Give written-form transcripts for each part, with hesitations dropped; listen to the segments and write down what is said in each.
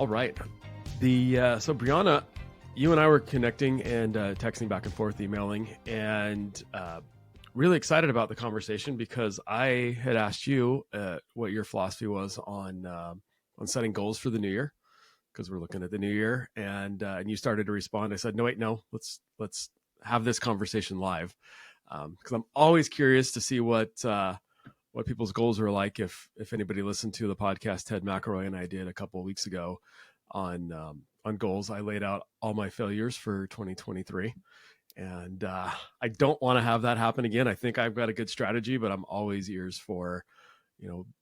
All right. So Brianna, you and I were connecting and texting back and forth, emailing, and really excited about the conversation because I had asked you what your philosophy was on setting goals for the new year, because we're looking at the new year, and you started to respond. I said, no, let's have this conversation live, because I'm always curious to see what people's goals are like. If anybody listened to the podcast Ted McElroy and I did a couple of weeks ago on goals, I laid out all my failures for 2023, and I don't want to have that happen again. I think I've got a good strategy, but I'm always ears for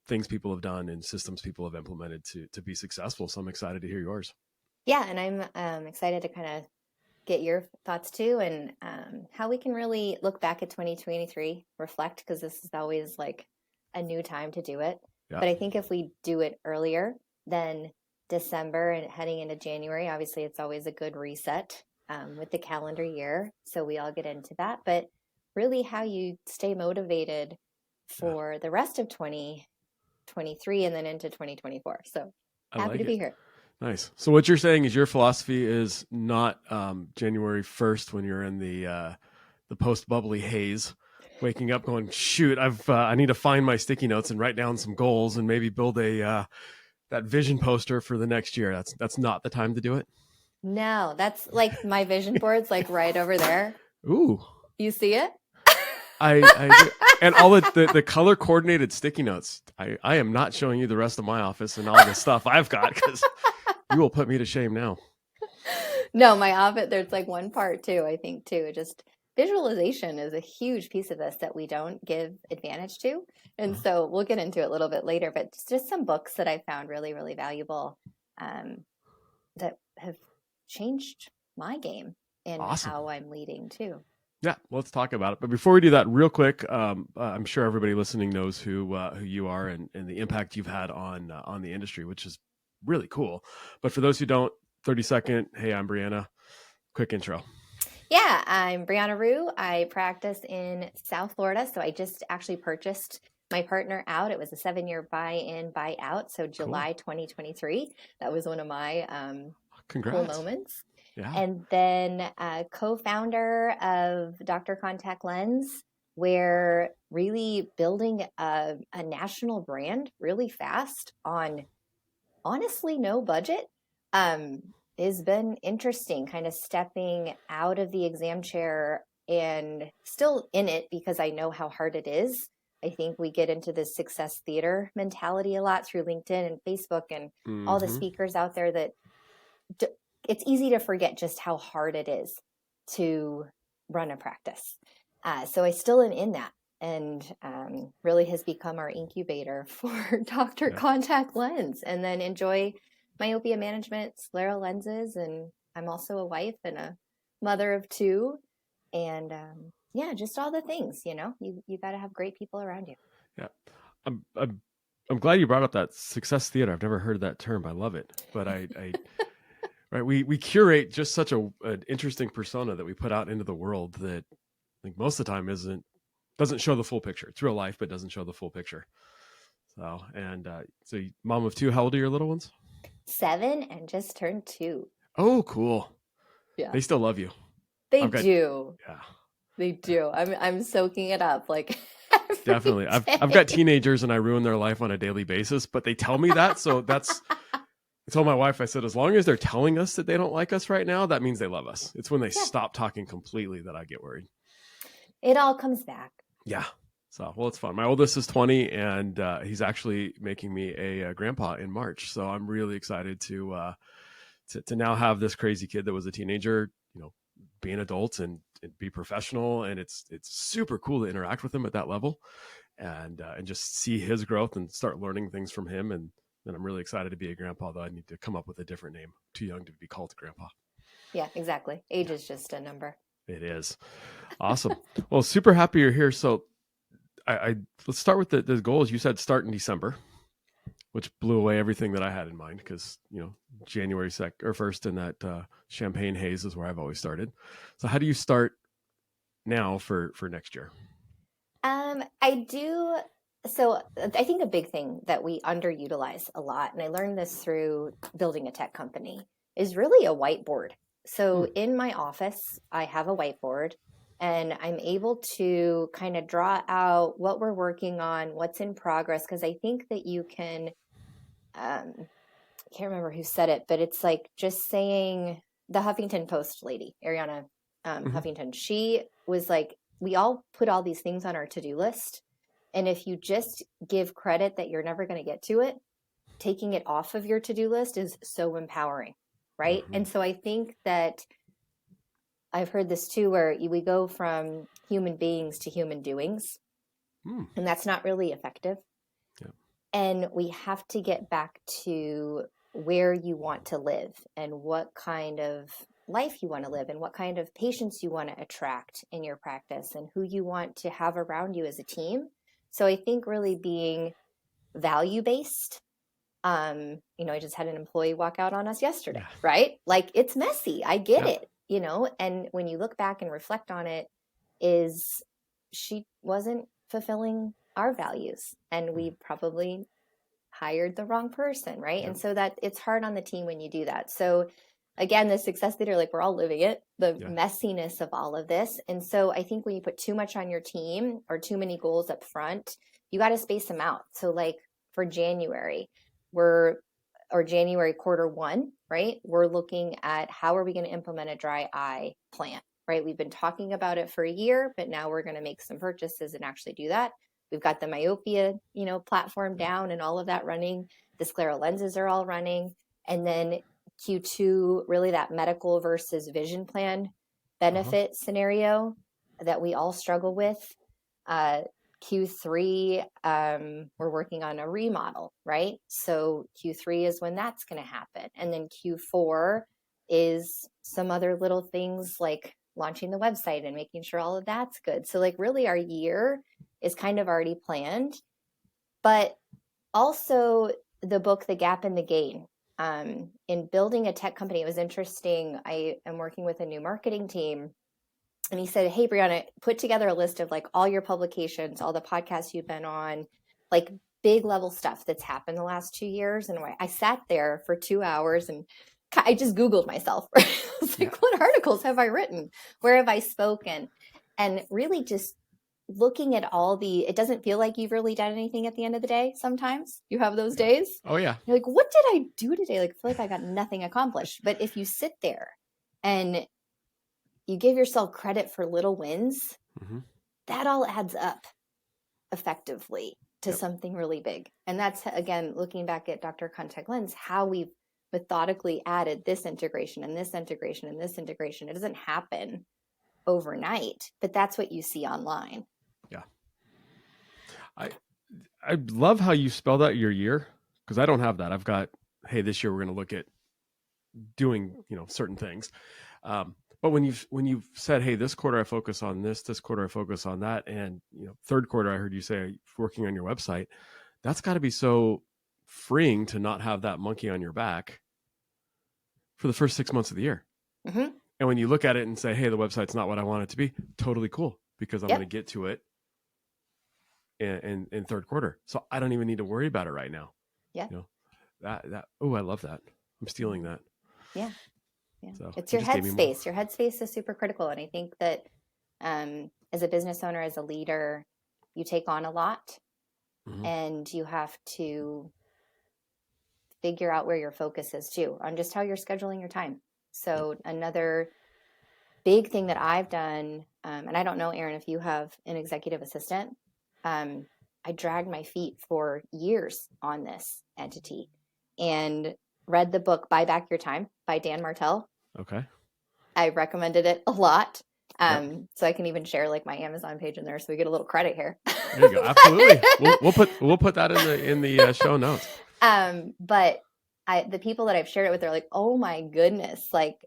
things people have done and systems people have implemented to be successful. So I'm excited to hear yours. Yeah, and I'm excited to kind of get your thoughts too, and how we can really look back at 2023, reflect, because this is always like a new time to do it. Yeah. But I think if we do it earlier than December and heading into January, obviously it's always a good reset with the calendar year. So we all get into that. But really how you stay motivated for the rest of 2023 and then into 2024. So happy to be here. Nice. So what you're saying is your philosophy is not January 1st when you're in the post-bubbly haze, waking up going, shoot, I need to find my sticky notes and write down some goals and maybe build that vision poster for the next year. That's not the time to do it. No, that's like my vision board's like right over there. Ooh. You see it? I do. And all the color coordinated sticky notes. I am not showing you the rest of my office and all the stuff I've got, because you will put me to shame now. No, my office, there's like one part too, I think too. Just visualization is a huge piece of this that we don't give advantage to. And so we'll get into it a little bit later, but just some books that I found really, really valuable that have changed my game and Awesome. how I'm leading too. Yeah, let's talk about it. But before we do that, real quick, I'm sure everybody listening knows who you are and the impact you've had on the industry, which is really cool. But for those who don't, 30-second, hey, I'm Brianna. Quick intro. Yeah, I'm Brianna Rhue. I practice in South Florida. So I just actually purchased my partner out. It was a 7-year buy-in, buy-out. So July 2023. That was one of my cool moments. Yeah. And then co-founder of Dr. Contact Lens, where really building a national brand really fast on honestly no budget has been interesting, kind of stepping out of the exam chair and still in it because I know how hard it is. I think we get into this success theater mentality a lot through LinkedIn and Facebook and all the speakers out there that it's easy to forget just how hard it is to run a practice. So I still am in that, and really has become our incubator for Dr. Contact Lens, and then enjoy myopia management, scleral lenses. And I'm also a wife and a mother of 2. And just all the things, you got to have great people around you. Yeah. I'm glad you brought up that success theater. I've never heard that term. I love it. But I right. We curate just such an interesting persona that we put out into the world that I think most of the time doesn't show the full picture. It's real life, but doesn't show the full picture. So, so mom of 2, how old are your little ones? 7 and just turned 2. Oh, cool. Yeah. They still love you. They do. Yeah. They do. I'm soaking it up. Like definitely. I've got teenagers and I ruin their life on a daily basis, but they tell me that. So I told my wife, I said, as long as they're telling us that they don't like us right now, that means they love us. It's when they stop talking completely that I get worried. It all comes back. Yeah. So, well, it's fun. My oldest is 20 and he's actually making me a grandpa in March. So I'm really excited to now have this crazy kid that was a teenager, be an adult and be professional. And it's super cool to interact with him at that level and just see his growth and start learning things from him. And I'm really excited to be a grandpa, though I need to come up with a different name. Too young to be called grandpa. Yeah, exactly. Age is just a number. It is. Awesome. Well, super happy you're here. So let's start with the goals. You said start in December, which blew away everything that I had in mind because, January 1st in that champagne haze is where I've always started. So how do you start now for next year? I do So I think a big thing that we underutilize a lot, and I learned this through building a tech company, is really a whiteboard. So in my office, I have a whiteboard, and I'm able to kind of draw out what we're working on, what's in progress, because I think that you can, I can't remember who said it, but it's like just saying, the Huffington Post lady, Ariana Huffington, she was like, we all put all these things on our to-do list. And if you just give credit that you're never going to get to it, taking it off of your to-do list is so empowering, right? And so I think that I've heard this too, where we go from human beings to human doings, and that's not really effective. Yeah. And we have to get back to where you want to live and what kind of life you want to live and what kind of patients you want to attract in your practice and who you want to have around you as a team. So I think really being value-based, I just had an employee walk out on us yesterday, right? Like, it's messy. I get it, and when you look back and reflect on it, is she wasn't fulfilling our values, and we probably hired the wrong person, right? And so that it's hard on the team when you do that. So again, the success leader, like, we're all living it, the messiness of all of this. And so I think when you put too much on your team or too many goals up front, you got to space them out. So like for January, January quarter 1, right? We're looking at how are we going to implement a dry eye plan, right? We've been talking about it for a year, but now we're going to make some purchases and actually do that. We've got the myopia, platform down and all of that running. The scleral lenses are all running. And then Q2, really that medical versus vision plan benefit scenario that we all struggle with. Q3, we're working on a remodel, right? So Q3 is when that's going to happen. And then Q4 is some other little things like launching the website and making sure all of that's good. So like really our year is kind of already planned, but also the book, The Gap and the Gain. In building a tech company, it was interesting. I am working with a new marketing team, and he said, hey, Brianna, put together a list of like all your publications, all the podcasts you've been on, like big level stuff that's happened the last 2 years. And I sat there for 2 hours and I just Googled myself. Right? I was like, what articles have I written? Where have I spoken? And really just looking at it doesn't feel like you've really done anything at the end of the day. Sometimes you have those days. Oh yeah. You're like, what did I do today? Like, I feel like I got nothing accomplished. But if you sit there and you give yourself credit for little wins, that all adds up effectively to something really big. And that's, again, looking back at Dr. Contact Lens, how we've methodically added this integration and this integration and this integration. It doesn't happen overnight, but that's what you see online. Yeah. I love how you spelled out your year, because I don't have that. I've got, hey, this year we're going to look at doing, certain things. But when you've said, hey, this quarter I focus on this quarter I focus on that, and third quarter I heard you say working on your website, that's got to be so freeing to not have that monkey on your back for the first 6 months of the year. And when you look at it and say, hey, the website's not what I want it to be, totally cool, because I'm going to get to it in third quarter. So I don't even need to worry about it right now. Yeah. Oh, I love that. I'm stealing that. Yeah. Yeah. So it's your headspace. Your headspace is super critical. And I think that as a business owner, as a leader, you take on a lot and you have to figure out where your focus is too, on just how you're scheduling your time. So another big thing that I've done, and I don't know, Aaron, if you have an executive assistant, I dragged my feet for years on this entity and read the book Buy Back Your Time by Dan Martell. Okay. I recommended it a lot. So I can even share like my Amazon page in there, so we get a little credit here. There you go. Absolutely. we'll put that in the show notes. But the people that I've shared it with are like, oh my goodness, like,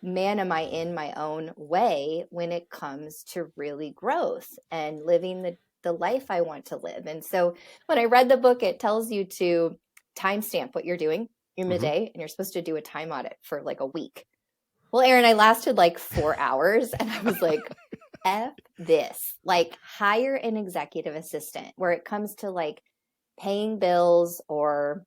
man, am I in my own way when it comes to really growth and living the life I want to live. And so when I read the book, it tells you to timestamp what you're doing in the day, and you're supposed to do a time audit for like a week. Well, Aaron, I lasted like 4 hours, and I was like, F this. Like, hire an executive assistant where it comes to like paying bills or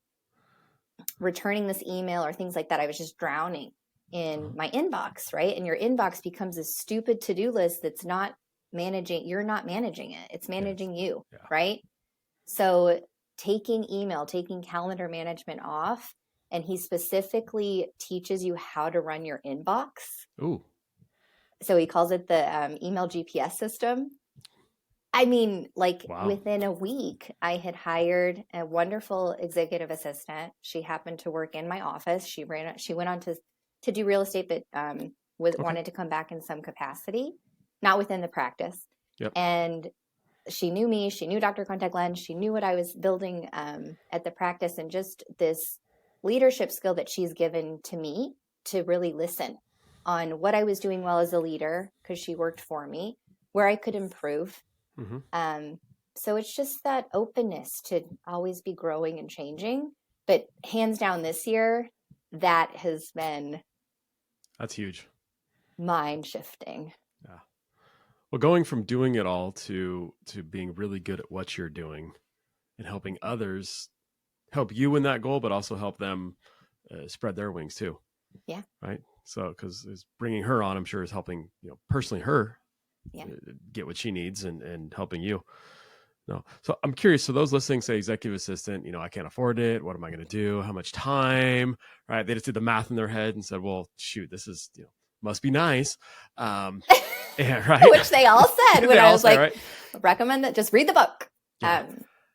returning this email or things like that. I was just drowning in my inbox, right? And your inbox becomes a stupid to-do list that's not managing, you're not managing it. It's managing you, right? So taking email, taking calendar management off, and he specifically teaches you how to run your inbox. Ooh. So he calls it the email GPS system. I mean, like within a week, I had hired a wonderful executive assistant. She happened to work in my office. She went on to do real estate, but wanted to come back in some capacity, not within the practice. Yep. And she knew me. She knew Dr. Contact Lens. She knew what I was building at the practice, and just this leadership skill that she's given to me to really listen on what I was doing well as a leader, because she worked for me, where I could improve. Mm-hmm. So it's just that openness to always be growing and changing. But hands down this year, that has been that's huge. Mind shifting. Yeah. Well, going from doing it all to being really good at what you're doing and helping others help you in that goal, but also help them spread their wings too. Yeah. Right. So, because bringing her on, I'm sure is helping, personally her get what she needs and helping you. No. So I'm curious. So those listening say executive assistant, I can't afford it. What am I going to do? How much time? Right. They just did the math in their head and said, well, shoot, this is, must be nice. Yeah, right. Which they all said when I was like, right? Recommend that. Just read the book. Yeah.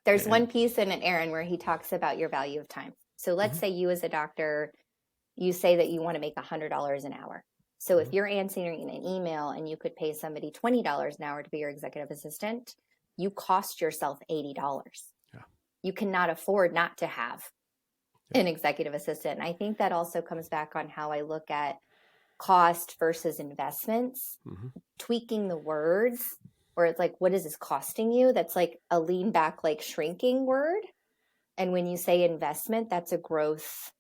There's one piece in it, Aaron, where he talks about your value of time. So let's say you as a doctor, you say that you want to make $100 an hour. So if you're answering an email and you could pay somebody $20 an hour to be your executive assistant, you cost yourself $80. Yeah. You cannot afford not to have an executive assistant. And I think that also comes back on how I look at cost versus investments, tweaking the words, where it's like, what is this costing you? That's like a lean back, like shrinking word. And when you say investment, that's a growth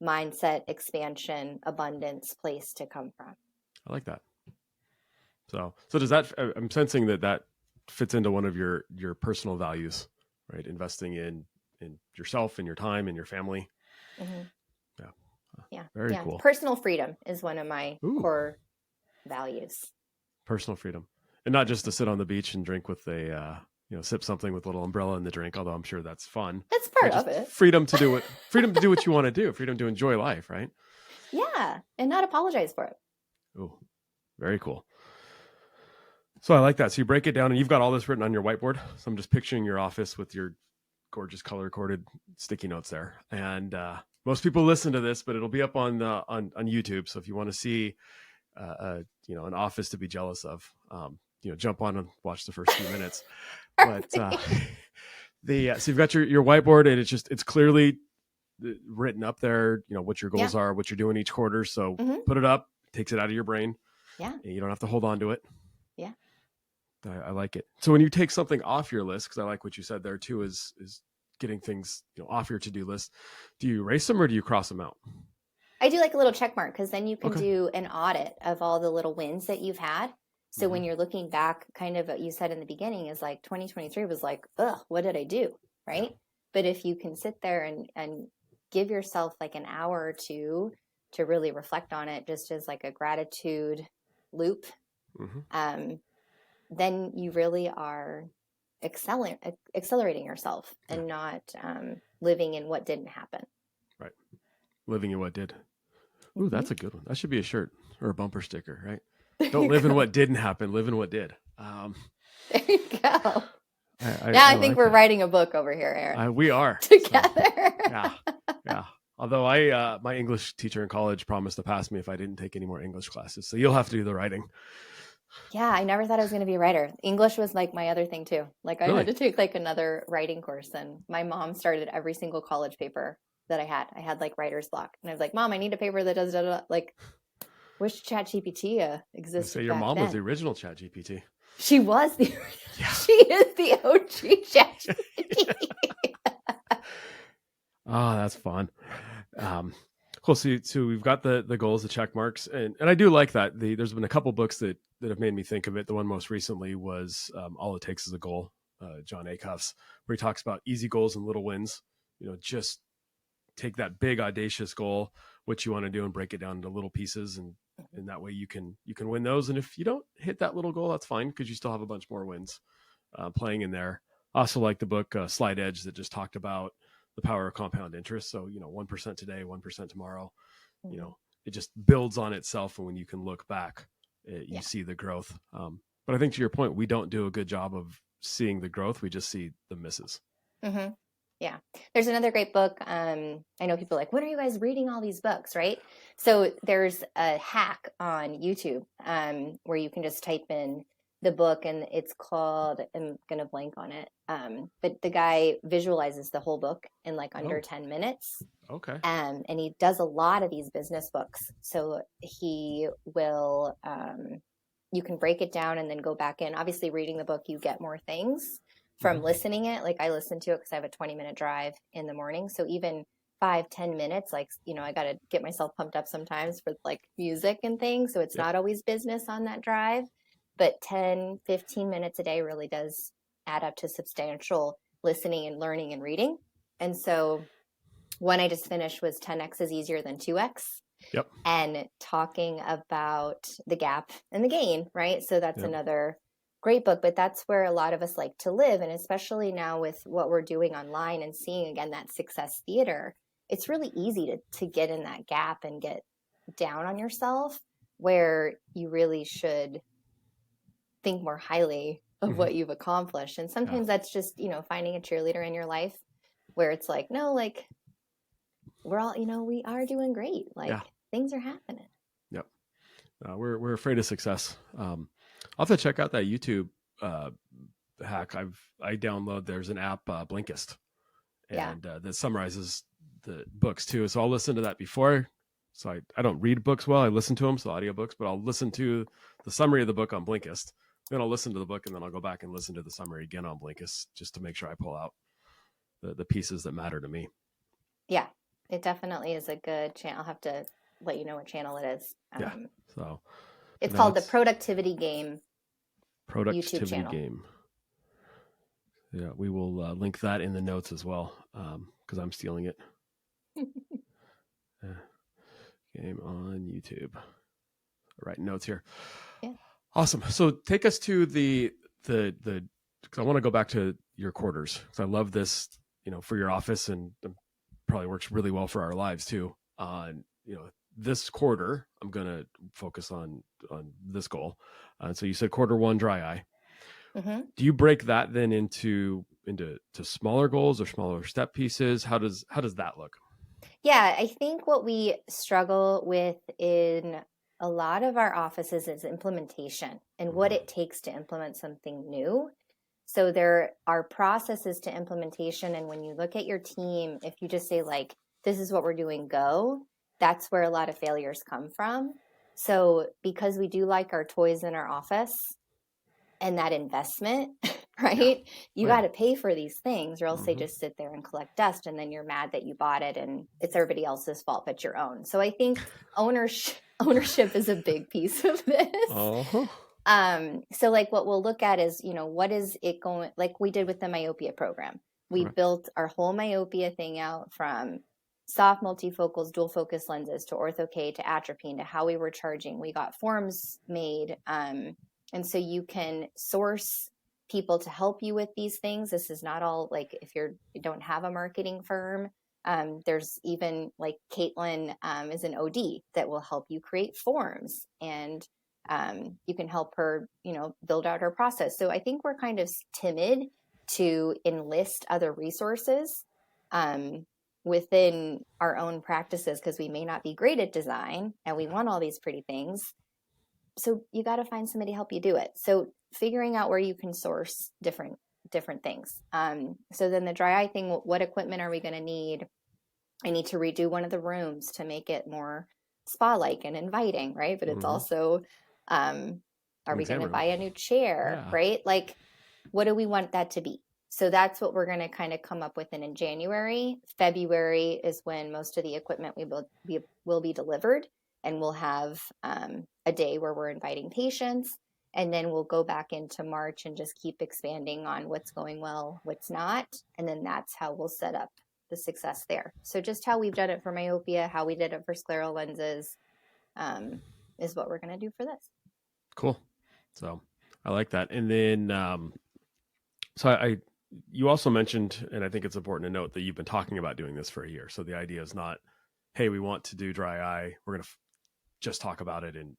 mindset, expansion, abundance place to come from. I like that. So does that, I'm sensing that fits into one of your personal values, right? Investing in yourself and your time and your family. Mm-hmm. Yeah. Very cool. Personal freedom is one of my core values. Personal freedom. And not just to sit on the beach and drink with sip something with a little umbrella in the drink, although I'm sure that's fun. That's part of it. Freedom to do what you want to do, freedom to enjoy life, right? Yeah. And not apologize for it. Oh, very cool. So I like that. So you break it down and you've got all this written on your whiteboard. So I'm just picturing your office with your gorgeous color coded sticky notes there. And most people listen to this, but it'll be up on YouTube. So if you want to see an office to be jealous of, jump on and watch the first few minutes. But so you've got your whiteboard, and it's clearly written up there, what your goals are, what you're doing each quarter. So put it up, takes it out of your brain. Yeah. And you don't have to hold on to it. Yeah. I like it. So when you take something off your list, because I like what you said there too, is getting things off your to-do list. Do you erase them or do you cross them out? I do like a little check mark, because then you can do an audit of all the little wins that you've had. So when you're looking back, kind of what you said in the beginning is like 2023 was like, ugh, what did I do? Right. Yeah. But if you can sit there and give yourself like an hour or two to really reflect on it, just as like a gratitude loop, then you really are accelerating yourself and not living in what didn't happen. Right. Living in what did. Ooh, that's a good one. That should be a shirt or a bumper sticker, right? Don't live in what didn't happen. Live in what did. There you go. I think we're writing a book over here, Aaron. We are. Together. So, yeah. Although my English teacher in college promised to pass me if I didn't take any more English classes. So you'll have to do the writing. Yeah, I never thought I was going to be a writer. English was like my other thing too. Like I had to take like another writing course, and my mom started every single college paper that I had. I had like writer's block, and I was like, Mom, I need a paper that does like. Wish ChatGPT existed. So your mom was the original ChatGPT. She was the. Yeah. She is the OG ChatGPT. Oh, that's fun. Cool. So we've got the goals, the check marks, and I do like that. There's been a couple books that have made me think of it. The one most recently was All It Takes Is a Goal, John Acuff's, where he talks about easy goals and little wins. Just take that big audacious goal, what you want to do, and break it down into little pieces, and that way you can win those. And if you don't hit that little goal, that's fine, because you still have a bunch more wins playing in there. Also like the book Slide Edge that just talked about the power of compound interest. So 1% today, 1% tomorrow. It just builds on itself, and when you can look back, you see the growth. But I think to your point, we don't do a good job of seeing the growth. We just see the misses. Mm-hmm. Yeah. There's another great book. I know people are like, when are you guys reading all these books, right? So there's a hack on YouTube where you can just type in the book, and it's called, I'm going to blank on it, but the guy visualizes the whole book in like under 10 minutes. Okay. And he does a lot of these business books. So he will, you can break it down and then go back in. Obviously, reading the book, you get more things from listening it. Like I listen to it because I have a 20-minute drive in the morning. So even 5-10 minutes, like, I got to get myself pumped up sometimes for like music and things. So it's not always business on that drive, but 10-15 minutes a day really does add up to substantial listening and learning and reading. And so one I just finished was 10x is easier than 2x. Yep. And talking about the gap and the gain, right? So that's another great book, but that's where a lot of us like to live. And especially now with what we're doing online and seeing again that success theater, it's really easy to get in that gap and get down on yourself, where you really should think more highly of what you've accomplished. And sometimes that's just, finding a cheerleader in your life where it's like, no, like we're all, we are doing great. Like things are happening. Yep. We're afraid of success. I'll have to check out that YouTube hack. I download, there's an app, Blinkist, and that summarizes the books too. So I'll listen to that before. So I don't read books well. I listen to them, so audiobooks, but I'll listen to the summary of the book on Blinkist. Then I'll listen to the book, and then I'll go back and listen to the summary again on Blinkist, just to make sure I pull out the pieces that matter to me. Yeah, it definitely is a good channel. I'll have to let you know what channel it is. So it's called the Productivity Game. Productivity Game. Yeah, we will link that in the notes as well, because I'm stealing it. Game on YouTube. All right, notes here. Yeah. Awesome. So take us to the because I want to go back to your quarters, because I love this, for your office, and probably works really well for our lives too. This quarter, I'm going to focus on this goal. So you said quarter one, dry eye. Mm-hmm. Do you break that then into smaller goals or smaller step pieces? How does that look? Yeah, I think what we struggle with in a lot of our offices is implementation and what it takes to implement something new. So there are processes to implementation. And when you look at your team, if you just say like, this is what we're doing, go, that's where a lot of failures come from. So because we do like our toys in our office and that investment, right? You got to pay for these things, or else they just sit there and collect dust. And then you're mad that you bought it and it's everybody else's fault but your own. So I think ownership is a big piece of this. So like what we'll look at is, what is it going, like we did with the myopia program. We built our whole myopia thing out from soft multifocals, dual focus lenses, to ortho-K, to atropine, to how we were charging. We got forms made. And so you can source people to help you with these things. This is not all like if you don't have a marketing firm. There's even like Caitlin is an OD that will help you create forms, and you can help her, build out her process. So I think we're kind of timid to enlist other resources within our own practices, because we may not be great at design and we want all these pretty things. So you got to find somebody to help you do it. So figuring out where you can source different things. So then the dry eye thing, what equipment are we going to need? I need to redo one of the rooms to make it more spa-like and inviting, right? But it's also, are we going to buy a new chair, right? Like, what do we want that to be? So that's what we're going to kind of come up with in January. February is when most of the equipment will be delivered, and we'll have a day where we're inviting patients. And then we'll go back into March and just keep expanding on what's going well, what's not. And then that's how we'll set up the success there. So just how we've done it for myopia, how we did it for scleral lenses, is what we're going to do for this. Cool. So I like that. And then, you also mentioned, and I think it's important to note that you've been talking about doing this for a year. So the idea is not, hey, we want to do dry eye. We're going to just talk about it in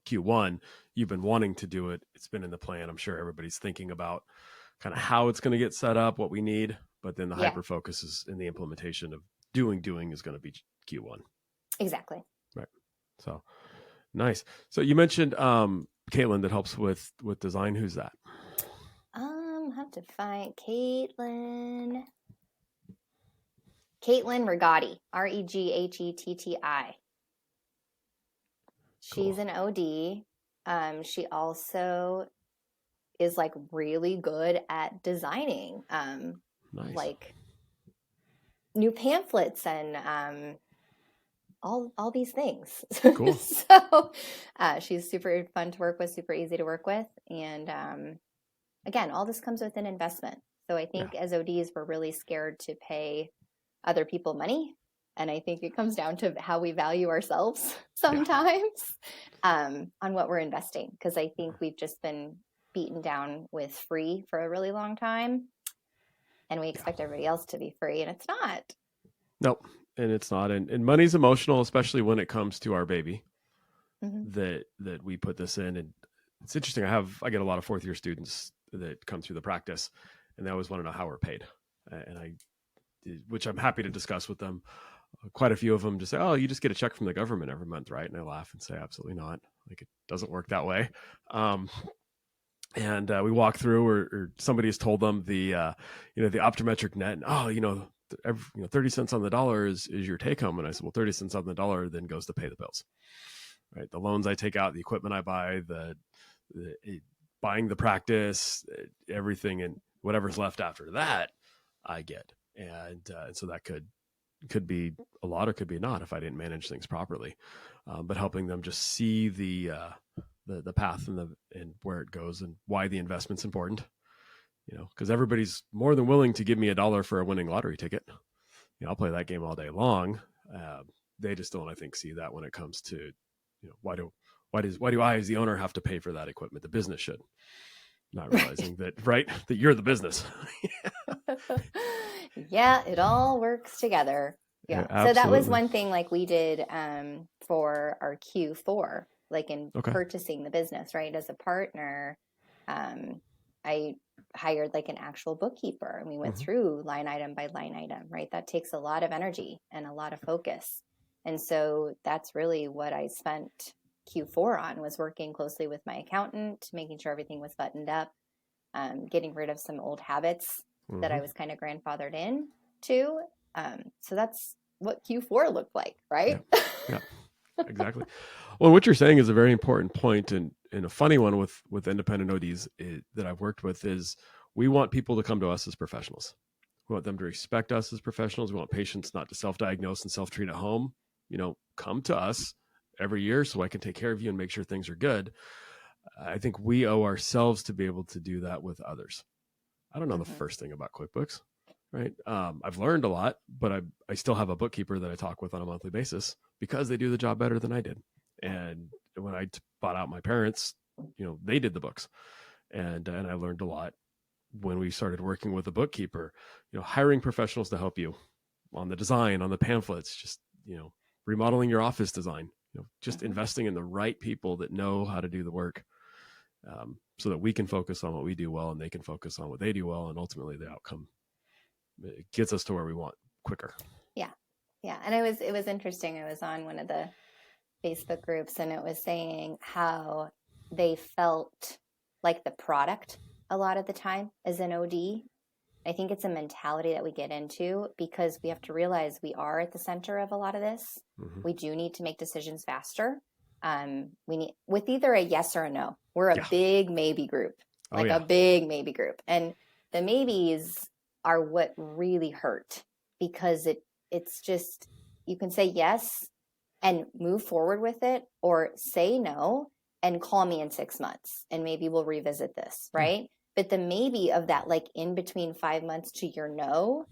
Q1. You've been wanting to do it. It's been in the plan. I'm sure everybody's thinking about kind of how it's going to get set up, what we need, but then the hyper focus is in the implementation of doing is going to be Q1. Exactly. Right. So nice. So you mentioned Caitlin that helps with design. Who's that? Have to find Caitlin Rigotti, Reghetti. She's an OD. She also is like really good at designing Nice. like new pamphlets and all these things. Cool. So she's super fun to work with, super easy to work with. And again, all this comes with an investment. So I think as ODs, we're really scared to pay other people money. And I think it comes down to how we value ourselves sometimes on what we're investing. Because I think we've just been beaten down with free for a really long time. And we expect everybody else to be free, and it's not. Nope. And it's not. And money's emotional, especially when it comes to our baby, that we put this in. And it's interesting. I get a lot of fourth year students that come through the practice, and they always want to know how we're paid. Which I'm happy to discuss with them. Quite a few of them just say, "Oh, you just get a check from the government every month, right?" And I laugh and say, "Absolutely not. Like, it doesn't work that way." And we walk through, or somebody has told them the optometric net, and 30 cents on the dollar is your take home. And I said, well, 30 cents on the dollar then goes to pay the bills, right? The loans I take out, the equipment I buy, buying the practice, everything, and whatever's left after that, I get. And so that could be a lot or could be not if I didn't manage things properly. But helping them just see the path and where it goes and why the investment's important, because everybody's more than willing to give me $1 for a winning lottery ticket. I'll play that game all day long. They just don't, I think, see that when it comes to, why do I as the owner have to pay for that equipment? The business should. Not realizing that, right? That you're the business. Yeah, it all works together. Yeah. So that was one thing like we did for our Q4, like in purchasing the business, right? As a partner, I hired like an actual bookkeeper, and we went through line item by line item, right? That takes a lot of energy and a lot of focus. And so that's really what I spent Q4 on, was working closely with my accountant, making sure everything was buttoned up, getting rid of some old habits that I was kind of grandfathered in to. So that's what Q4 looked like, right? Yeah, exactly. Well, what you're saying is a very important point, and a funny one with independent ODs that I've worked with is we want people to come to us as professionals. We want them to respect us as professionals. We want patients not to self-diagnose and self-treat at home. Come to us every year so I can take care of you and make sure things are good. I think we owe ourselves to be able to do that with others. I don't know the first thing about QuickBooks, right? I've learned a lot, but I still have a bookkeeper that I talk with on a monthly basis because they do the job better than I did. And when I bought out my parents, they did the books, and I learned a lot when we started working with a bookkeeper. Hiring professionals to help you on the design, on the pamphlets, just remodeling your office design, just investing in the right people that know how to do the work, so that we can focus on what we do well and they can focus on what they do well, and ultimately the outcome gets us to where we want quicker. Yeah. And it was interesting. I was on one of the Facebook groups, and it was saying how they felt like the product a lot of the time as an OD. I think it's a mentality that we get into because we have to realize we are at the center of a lot of this. We do need to make decisions faster. We need with either a yes or a no. We're a big maybe group, a big maybe group. And The maybes are what really hurt, because it's just, you can say yes and move forward with it, or say no and call me in 6 months and maybe we'll revisit this, right? But the maybe of that, like in between 5 months to your no,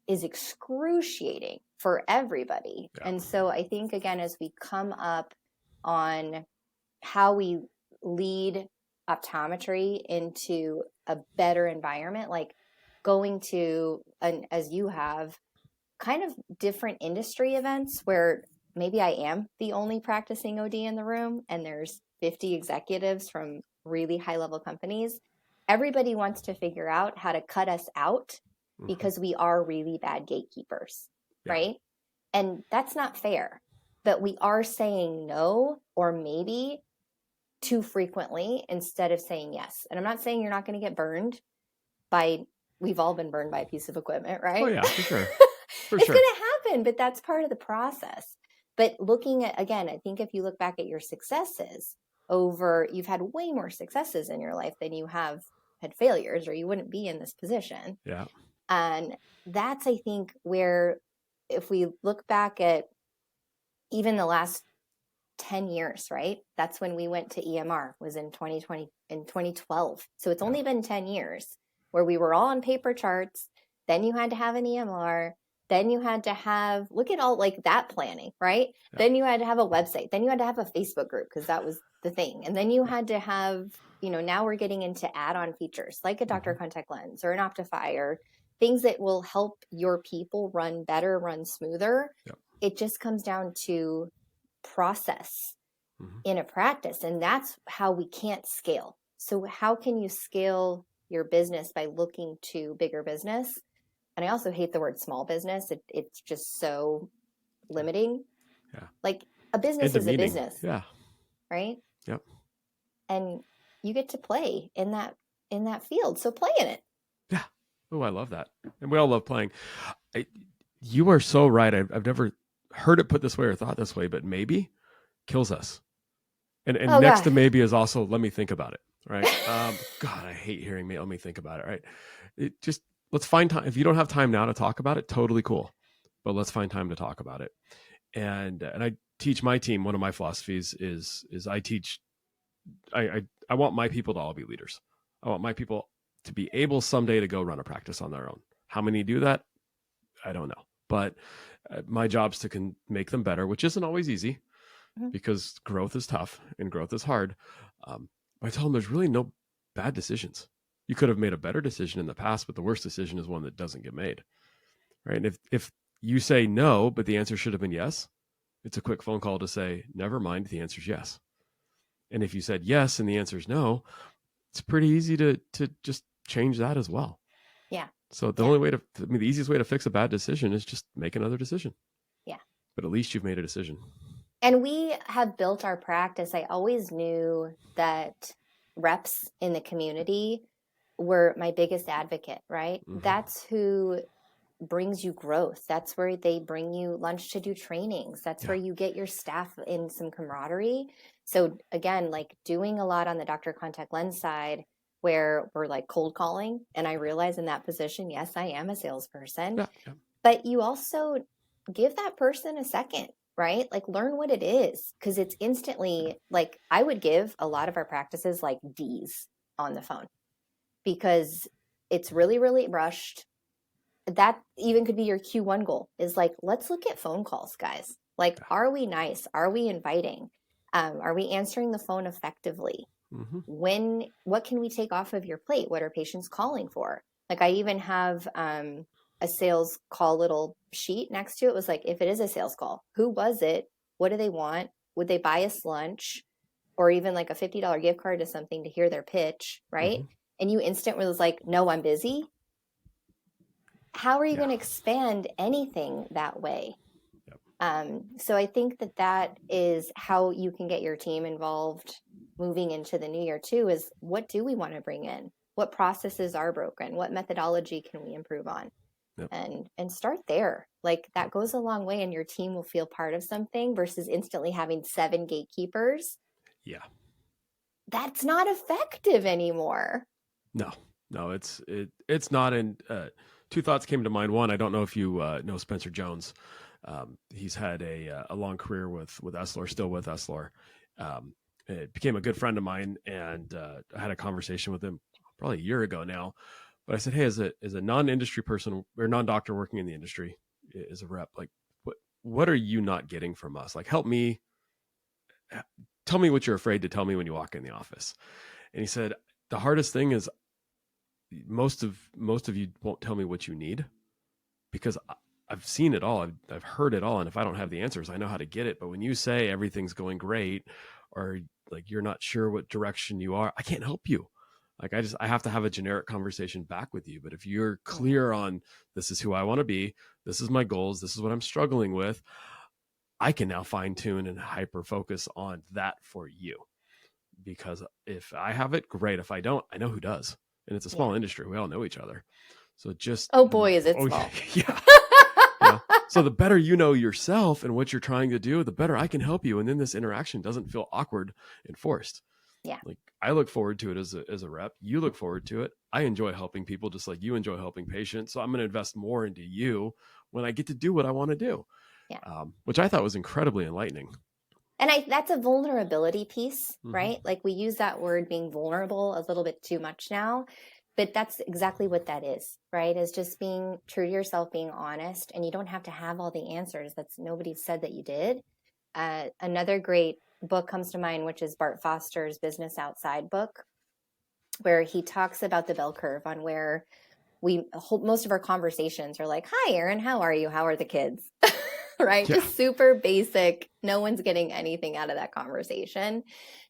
is excruciating for everybody. Yeah. And so I think, again, as we come up on how we lead optometry into a better environment, like going to as you have, kind of different industry events where maybe I am the only practicing OD in the room and there's 50 executives from really high level companies. Everybody wants to figure out how to cut us out because we are really bad gatekeepers, right? And that's not fair. But we are saying no or maybe too frequently instead of saying yes. And I'm not saying you're not going to get burned by, we've all been burned by a piece of equipment, right? Oh yeah, for sure. It's going to happen, but that's part of the process. But looking at, again, I think if you look back at your successes you've had way more successes in your life than you have had failures, or you wouldn't be in this position. Yeah. And that's, I think, where if we look back at even the last 10 years, right? That's when we went to EMR, was in 2012. So it's only been 10 years where we were all on paper charts. Then you had to have an EMR. Then you had to have, look at all like that planning, right? Yeah. Then you had to have a website. Then you had to have a Facebook group because that was the thing. And then you had to have, now we're getting into add-on features like a Dr. Contact Lens or an Optify, or things that will help your people run better, run smoother. Yep. It just comes down to process in a practice. And that's how we can't scale. So how can you scale your business by looking to bigger business? And I also hate the word small business. It's just so limiting. Yeah. Like a business is a business. Yeah. Right? Yep. And you get to play in that field. So play in it. Yeah. Oh, I love that. And we all love playing. You are so right. I've never heard it put this way or thought this way, but maybe kills us. And next to maybe is also, let me think about it. Right. God, I hate hearing me. Let me think about it. Right. Let's find time. If you don't have time now to talk about it, totally cool. But let's find time to talk about it. And I teach my team, one of my philosophies is I want my people to all be leaders. I want my people to be able someday to go run a practice on their own. How many do that? I don't know. But my job is to make them better, which isn't always easy because growth is tough and growth is hard. I tell them there's really no bad decisions. You could have made a better decision in the past, but the worst decision is one that doesn't get made. Right. And if you say no, but the answer should have been yes, it's a quick phone call to say, never mind, the answer is yes. And if you said yes and the answer is no, it's pretty easy to just change that as well. Yeah. So the only way the easiest way to fix a bad decision is just make another decision. Yeah. But at least you've made a decision. And we have built our practice. I always knew that reps in the community were my biggest advocate, right? That's who brings you growth. That's where they bring you lunch to do trainings. That's where you get your staff in some camaraderie. So again, like doing a lot on the Dr. Contact Lens side where we're like cold calling. And I realize in that position, yes, I am a salesperson, but you also give that person a second, right? Like learn what it is. Cause it's instantly like, I would give a lot of our practices like D's on the phone because it's really, really rushed. That even could be your Q1 goal is like, let's look at phone calls, guys. Like, are we nice? Are we inviting? Are we answering the phone effectively? What can we take off of your plate? What are patients calling for? Like I even have a sales call little sheet next to it. Was like, if it is a sales call, who was it? What do they want? Would they buy us lunch or even like a $50 gift card to something to hear their pitch, right? And you instantly was like, no, I'm busy. How are you going to expand anything that way? So I think that is how you can get your team involved moving into the new year too, is what do we want to bring in? What processes are broken? What methodology can we improve on? And start there. Like that goes a long way and your team will feel part of something versus instantly having 7 gatekeepers. Yeah. That's not effective anymore. No. No, it's not. And two thoughts came to mind. One, I don't know if you know Spencer Jones. He's had a long career with Essilor, still with Essilor. It became a good friend of mine, and I had a conversation with him probably a year ago now. But I said, hey, as a non-industry person or non-doctor working in the industry, as a rep, like what are you not getting from us? Like, help me. Tell me what you're afraid to tell me when you walk in the office. And he said, the hardest thing is most of you won't tell me what you need, because I've seen it all. I've heard it all. And if I don't have the answers, I know how to get it. But when you say everything's going great, or like you're not sure what direction you are, I can't help you. Like I have to have a generic conversation back with you. But if you're clear on this is who I want to be, this is my goals, this is what I'm struggling with, I can now fine tune and hyper focus on that for you. Because if I have it, great. If I don't, I know who does. And it's a small industry. We all know each other. So just, oh boy, is it small. Yeah. Yeah. So the better you know yourself and what you're trying to do, the better I can help you. And then this interaction doesn't feel awkward and forced. Yeah. Like I look forward to it as a rep. You look forward to it. I enjoy helping people just like you enjoy helping patients. So I'm going to invest more into you when I get to do what I want to do. Yeah. Which I thought was incredibly enlightening. And that's a vulnerability piece, right? Like we use that word being vulnerable a little bit too much now, but that's exactly what that is, right? Is just being true to yourself, being honest, and you don't have to have all the answers. Nobody said that you did. Another great book comes to mind, which is Bart Foster's Business Outside book, where he talks about the bell curve on where most of our conversations are like, hi, Aaron, how are you? How are the kids? Right? Yeah. Just super basic. No one's getting anything out of that conversation,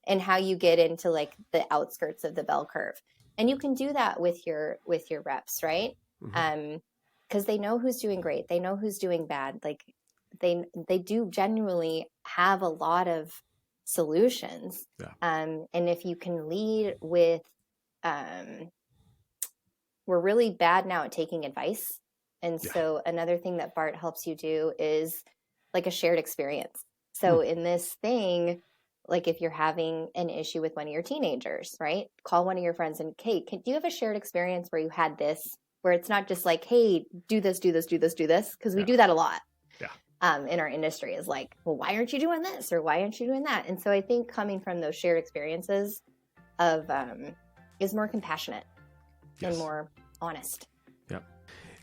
and how you get into like the outskirts of the bell curve. And you can do that with your reps, right? Because they know who's doing great. They know who's doing bad. Like they do genuinely have a lot of solutions. Yeah. And if you can lead with, we're really bad now at taking advice. And so another thing that Bart helps you do is like a shared experience. So in this thing, like if you're having an issue with one of your teenagers, right? Call one of your friends and, hey, do you have a shared experience where you had this, where it's not just like, hey, do this, do this, do this, do this? Because we do that a lot in our industry is like, well, why aren't you doing this? Or why aren't you doing that? And so I think coming from those shared experiences of is more compassionate and more honest. Yep.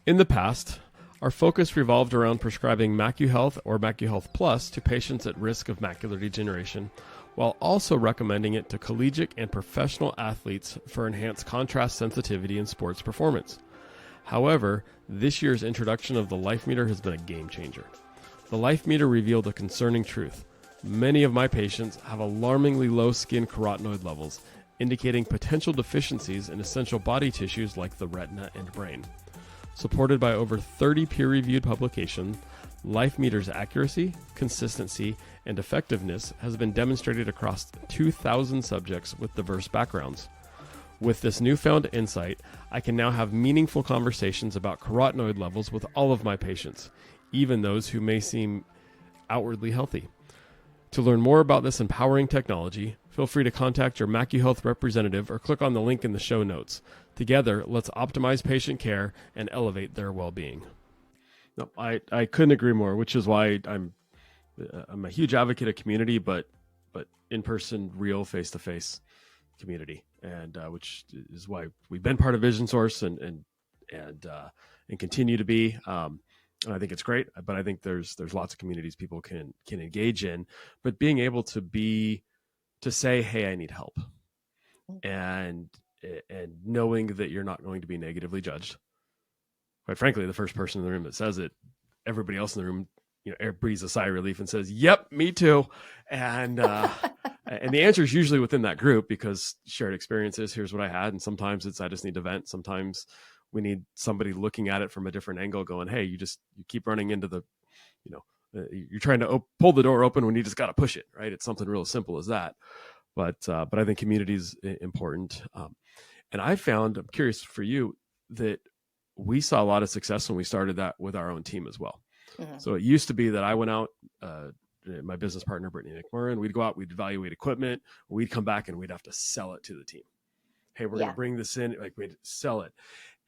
In the past, our focus revolved around prescribing MacuHealth or MacuHealth Plus to patients at risk of macular degeneration, while also recommending it to collegiate and professional athletes for enhanced contrast sensitivity in sports performance. However, this year's introduction of the Life Meter has been a game changer. The Life Meter revealed a concerning truth. Many of my patients have alarmingly low skin carotenoid levels, indicating potential deficiencies in essential body tissues like the retina and brain. Supported by over 30 peer-reviewed publications, Life Meter's accuracy, consistency, and effectiveness has been demonstrated across 2,000 subjects with diverse backgrounds. With this newfound insight, I can now have meaningful conversations about carotenoid levels with all of my patients, even those who may seem outwardly healthy. To learn more about this empowering technology, feel free to contact your MacuHealth representative or click on the link in the show notes. Together, let's optimize patient care and elevate their well-being. No, I couldn't agree more, which is why I'm a huge advocate of community, but in-person, real, face-to-face community, and which is why we've been part of Vision Source and continue to be. And I think it's great, but I think there's lots of communities people can engage in, but being able to say, hey, I need help, and knowing that you're not going to be negatively judged. Quite frankly, the first person in the room that says it, everybody else in the room, breathes a sigh of relief and says, yep, me too. And, and the answer is usually within that group, because shared experiences, here's what I had. And sometimes it's, I just need to vent. Sometimes we need somebody looking at it from a different angle going, hey, you keep running into the, you're trying to pull the door open when you just got to push it, right? It's something real simple as that. But I think community is important. And I found, I'm curious for you, that we saw a lot of success when we started that with our own team as well. Mm-hmm. So it used to be that I went out, my business partner, Brittany McMurrin, we'd go out, we'd evaluate equipment, we'd come back and we'd have to sell it to the team. Hey, we're going to bring this in, like we sell it.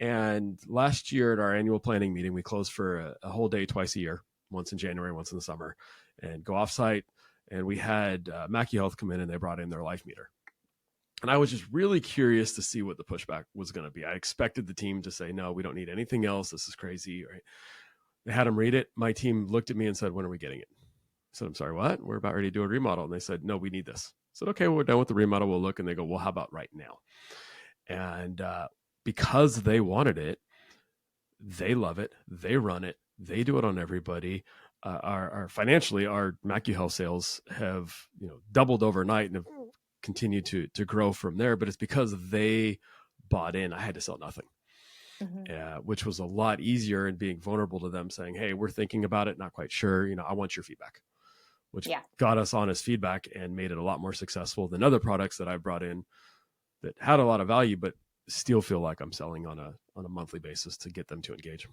And last year at our annual planning meeting, we closed for a whole day twice a year, once in January, once in the summer, and go offsite. And we had MacuHealth come in and they brought in their life meter. And I was just really curious to see what the pushback was going to be. I expected the team to say, no, we don't need anything else. This is crazy. Right? They had them read it. My team looked at me and said, when are we getting it? I said, I'm sorry, what? We're about ready to do a remodel. And they said, no, we need this. I said, okay, well, we're done with the remodel. We'll look. And they go, well, how about right now? And because they wanted it, they love it. They run it. They do it on everybody. Our financially, our MacuHealth sales have doubled overnight and have continued to grow from there. But it's because they bought in. I had to sell nothing, which was a lot easier, and being vulnerable to them, saying, "Hey, we're thinking about it. Not quite sure. I want your feedback," which got us honest feedback and made it a lot more successful than other products that I brought in that had a lot of value, but still feel like I'm selling on a monthly basis to get them to engage.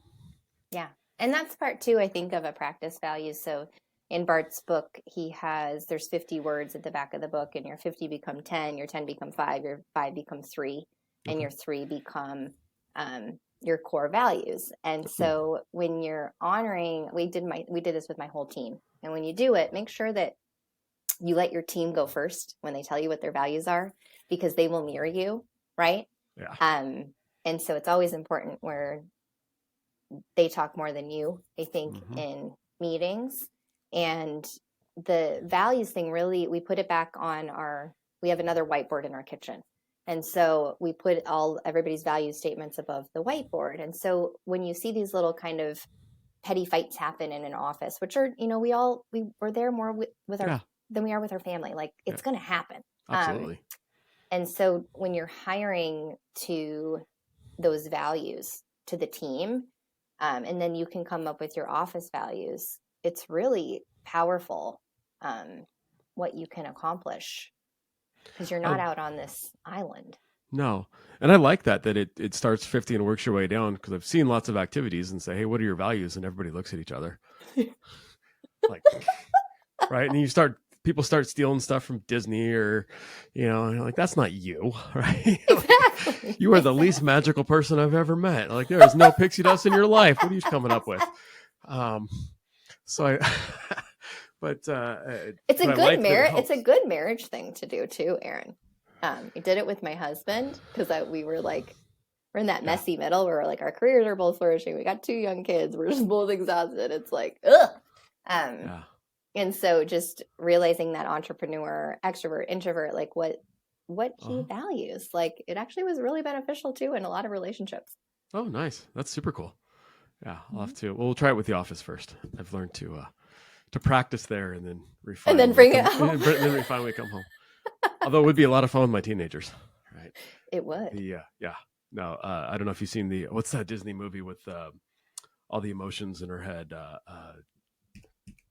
Yeah. And that's part two, I think, of a practice value. So in Bart's book, there's 50 words at the back of the book, and your 50 become 10, your 10 become 5, your 5 become 3, and your 3 become your core values. And so when you're honoring, we did this with my whole team. And when you do it, make sure that you let your team go first when they tell you what their values are, because they will mirror you, right? Yeah. And so it's always important where they talk more than you, I think, in meetings. And the values thing, really, we put it back on we have another whiteboard in our kitchen. And so we put everybody's value statements above the whiteboard. And so when you see these little kind of petty fights happen in an office, which are, we're there more with our than we are with our family. Like, it's going to happen. Absolutely. And so when you're hiring to those values to the team, and then you can come up with your office values, it's really powerful what you can accomplish, because you're not out on this island. No. And I like that it starts 50 and works your way down, because I've seen lots of activities and say, hey, what are your values? And everybody looks at each other. Like, right. And people start stealing stuff from Disney, or, and you're like, that's not you, right? Exactly. You are the least magical person I've ever met. Like, there is no pixie dust in your life. What are you coming up with? It's a good marriage thing to do too, Aaron. I did it with my husband, because we were like, we're in that messy middle where like our careers are both flourishing. We got 2 young kids. We're just both exhausted. It's like, ugh. And so just realizing that entrepreneur, extrovert, introvert, like what he values, like it actually was really beneficial too in a lot of relationships. Oh, nice. That's super cool. Yeah, I'll have to. We'll try it with the office first. I've learned to practice there and then refine. And then bring it home. And then refine when we come home. Although it would be a lot of fun with my teenagers, right? It would. No, I don't know if you've seen what's that Disney movie with all the emotions in her head?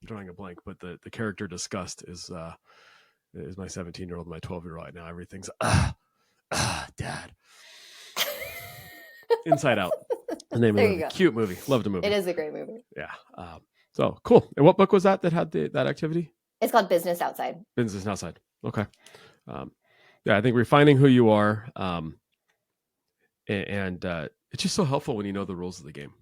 Drawing a blank, but the character disgust is my 17-year-old, my 12-year-old right now. Everything's dad. Inside Out. The name of the movie. Cute movie. Loved the movie. It is a great movie. Yeah. So cool. And what book was that had that activity? It's called Business Outside. Business Outside. Okay. I think refining who you are, and it's just so helpful when you know the rules of the game.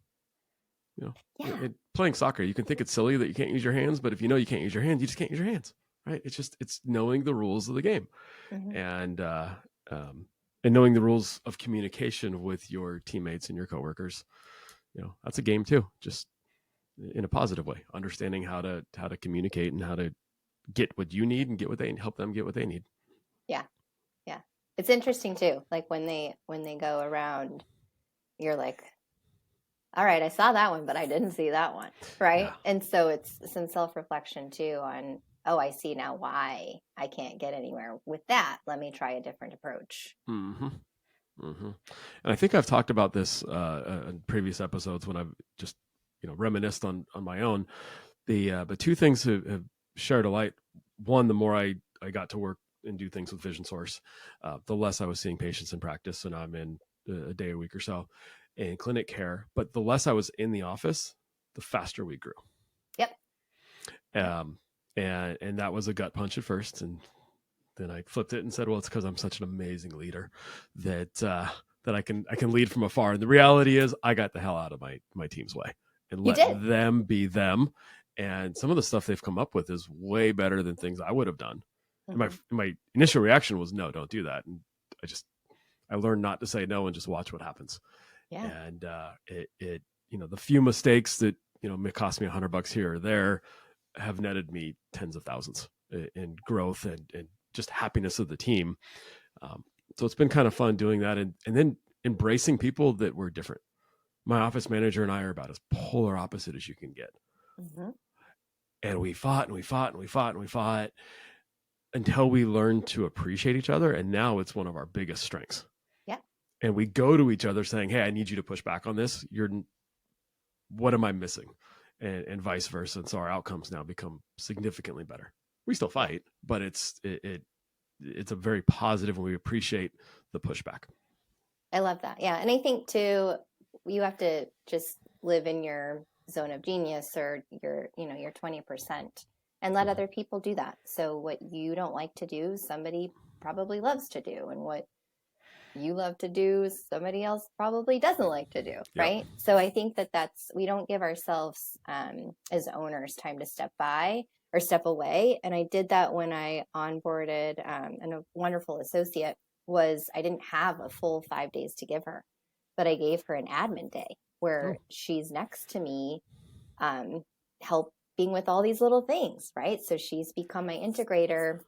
Playing soccer, you can think it's silly that you can't use your hands, but if you know you can't use your hands, you just can't use your hands, right? It's knowing the rules of the game, and knowing the rules of communication with your teammates and your coworkers. That's a game too, just in a positive way. Understanding how to communicate and how to get what you need and help them get what they need. Yeah. It's interesting too. Like when they go around, you're like, all right, I saw that one, but I didn't see that one. Right. Yeah. And so it's some self-reflection too on, I see now why I can't get anywhere with that. Let me try a different approach. And I think I've talked about this in previous episodes when I've just, reminisced on my own. But 2 things have shared a light. One, the more I got to work and do things with Vision Source, the less I was seeing patients in practice, and I'm in a day a week or so in clinic care. But the less I was in the office, the faster we grew. Yep. And that was a gut punch at first, and then I flipped it and said, well, it's because I'm such an amazing leader that I can lead from afar. And the reality is I got the hell out of my team's way and You let did. them be them. And some of the stuff they've come up with is way better than things I would have done. And my initial reaction was, no, don't do that. And I learned not to say no and just watch what happens. Yeah. And it the few mistakes that may cost me $100 here or there have netted me tens of thousands in growth and just happiness of the team. So it's been kind of fun doing that, and then embracing people that were different. My office manager and I are about as polar opposite as you can get. And we fought and we fought and we fought and we fought until we learned to appreciate each other. And now it's one of our biggest strengths. Yeah. And we go to each other saying, hey, I need you to push back on this. What am I missing? And vice versa. And so our outcomes now become significantly better. We still fight, but it's a very positive, and we appreciate the pushback. I love that. Yeah. And I think too, you have to just live in your zone of genius or your 20% and let other people do that. So what you don't like to do, somebody probably loves to do. And what you love to do, somebody else probably doesn't like to do. Right. Yep. So I think we don't give ourselves as owners time to step by or step away. And I did that when I onboarded and a wonderful associate I didn't have a full 5 days to give her, but I gave her an admin day where she's next to me, helping with all these little things, right? So she's become my integrator,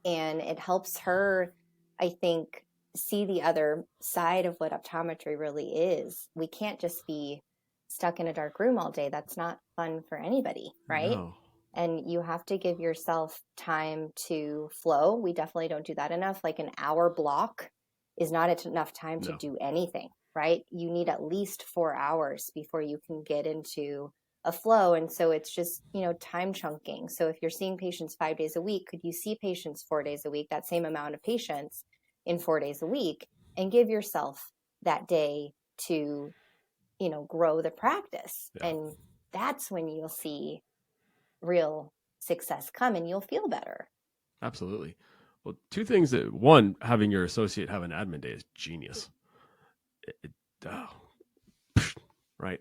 and it helps her, I think, see the other side of what optometry really is. We can't just be stuck in a dark room all day. That's not fun for anybody, right? No. And you have to give yourself time to flow. We definitely don't do that enough. Like an hour block is not enough time to do anything, right? You need at least 4 hours before you can get into a flow. And so it's just, time chunking. So if you're seeing patients 5 days a week, could you see patients 4 days a week, that same amount of patients in 4 days a week, and give yourself that day to, grow the practice. Yeah. And that's when you'll see real success come and you'll feel better. Absolutely. Well, two things one, having your associate have an admin day is genius. Right.